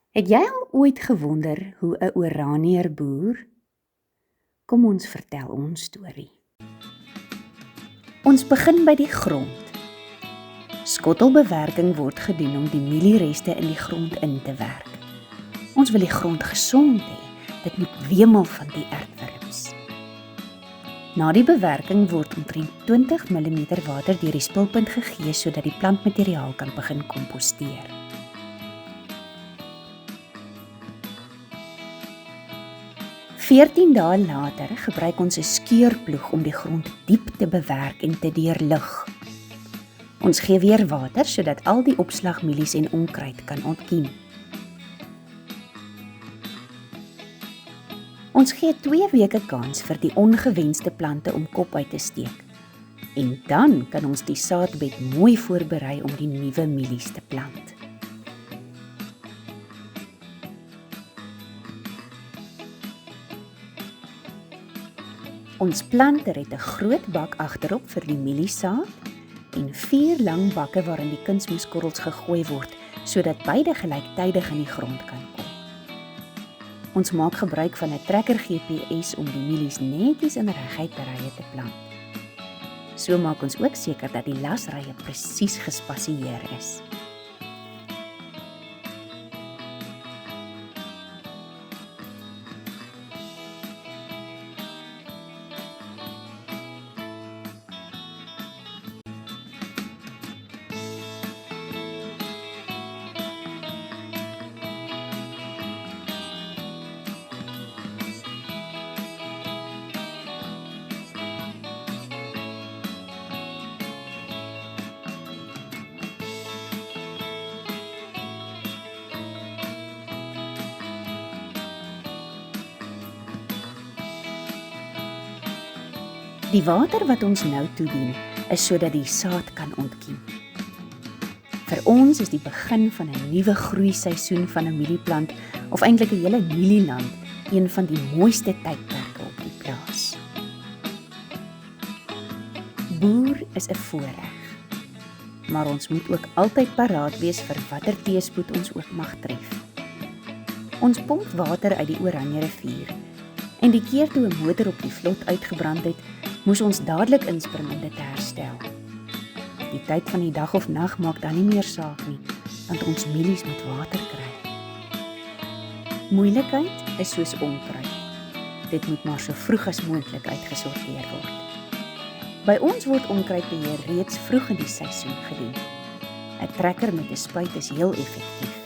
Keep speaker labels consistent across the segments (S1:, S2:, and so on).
S1: Het jy al ooit gewonder hoe 'n oranier boer? Kom ons vertel ons storie. Ons begin by die grond. Skottelbewerking word gedoen om die mieliereste in die grond in te werk. Ons wil die grond gesond hê, dit moet wemel van die aardwurms. Na die bewerking word omtrent 20 mm water deur die spulpunt gegee sodat die plantmateriaal kan begin komposteer. Veertien dae later gebruik ons 'n skeurploeg om die grond diep te bewerk en te deurlig. Ons gee weer water sodat al die opslagmielies en onkruid kan ontkiem. Ons gee 2 weke kans vir die ongewenste plante om kop uit te steek. En dan kan ons die saadbed mooi voorberei om die nuwe mielies te plant. Ons planter het 'n groot bak agterop vir die mieliesaad en 4 lang bakke waarin die kunsmoeskorrels gegooi word, sodat beide gelyktydig in die grond kan kom. Ons maak gebruik van 'n trekker GPS om die mielies netjies in reguit rye te plant. So maak ons ook seker dat die lasrye presies gespasieer is. Die water wat ons nou toedien, is sodat die saad kan ontkiem. Vir ons is die begin van 'n nuwe groeiseisoen van 'n mielieplant, of eintlik 'n hele mielieland, een van die mooiste tydperke op die plaas. Boer is 'n voorreg, maar ons moet ook altyd paraat wees vir watter teëspoed ons ook mag tref. Ons pomp water uit die Oranje rivier, en die keer toe 'n motor op die vlot uitgebrand het, moes ons dadelik inspring om dit te herstel. Die tyd van die dag of nag maak dan nie meer saak nie, want ons mielies moet water kry. Moeilikheid is soos onkruid. Dit moet maar so vroeg as moontlik uitgesorteer word. By ons word onkruidbeheer reeds vroeg in die seisoen gedoen. 'n Trekker met 'n spuit is heel effektief.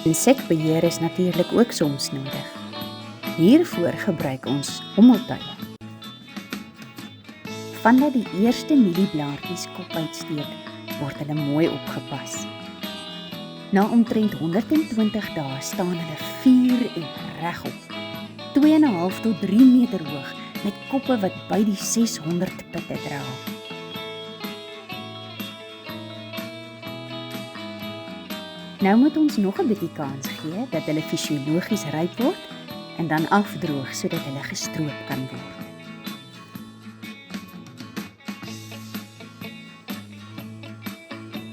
S1: Insekbeheer is natuurlik ook soms nodig. Hiervoor gebruik ons hommeltuie. Vandat die eerste mielieblaartjies kop uitsteek, word hulle mooi opgepas. Na omtrent 120 dae staan hulle vier en regop, 2,5 tot 3 meter hoog, met koppe wat by die 600 pitte dra. Nou moet ons nog 'n bietjie kans gee dat hulle fisiologies ryp word en dan afdroog sodat hulle gestroop kan word.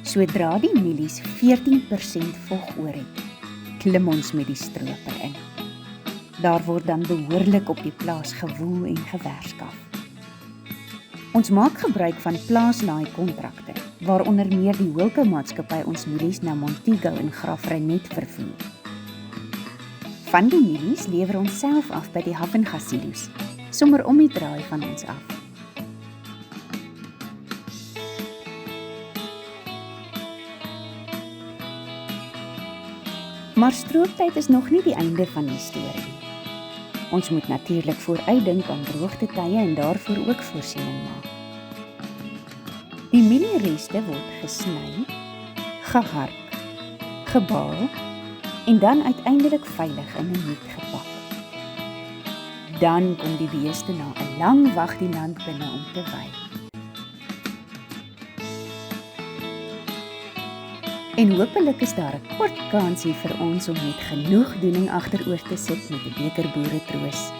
S1: Sodra die mielies 14% vog oor het, klim ons met die stroper in. Daar word dan behoorlik op die plaas gewoel en gewerskaf. Ons maak gebruik van plaaslaai-kontrakte, waaronder meer die Wilco maatskappy ons mielies na Montego en Graaff-Reinet vervoer. Van die mielies lewer ons self af by die Haffengas-silo's, sommer om die draai van ons af. Maar strooptyd is nog nie die einde van die storie. Ons moet natuurlik vooruitdink aan droogtetye en daarvoor ook voorsiening maak. Die mieliereste word gesny, gehark, gebaal en dan uiteindelik veilig in 'n net gepak. Dan kom die beeste na 'n lang wag die land binne om te wei. En hopelik is daar 'n kort kansie vir ons om met genoegdoening agteroor te sit met 'n beker boeretroos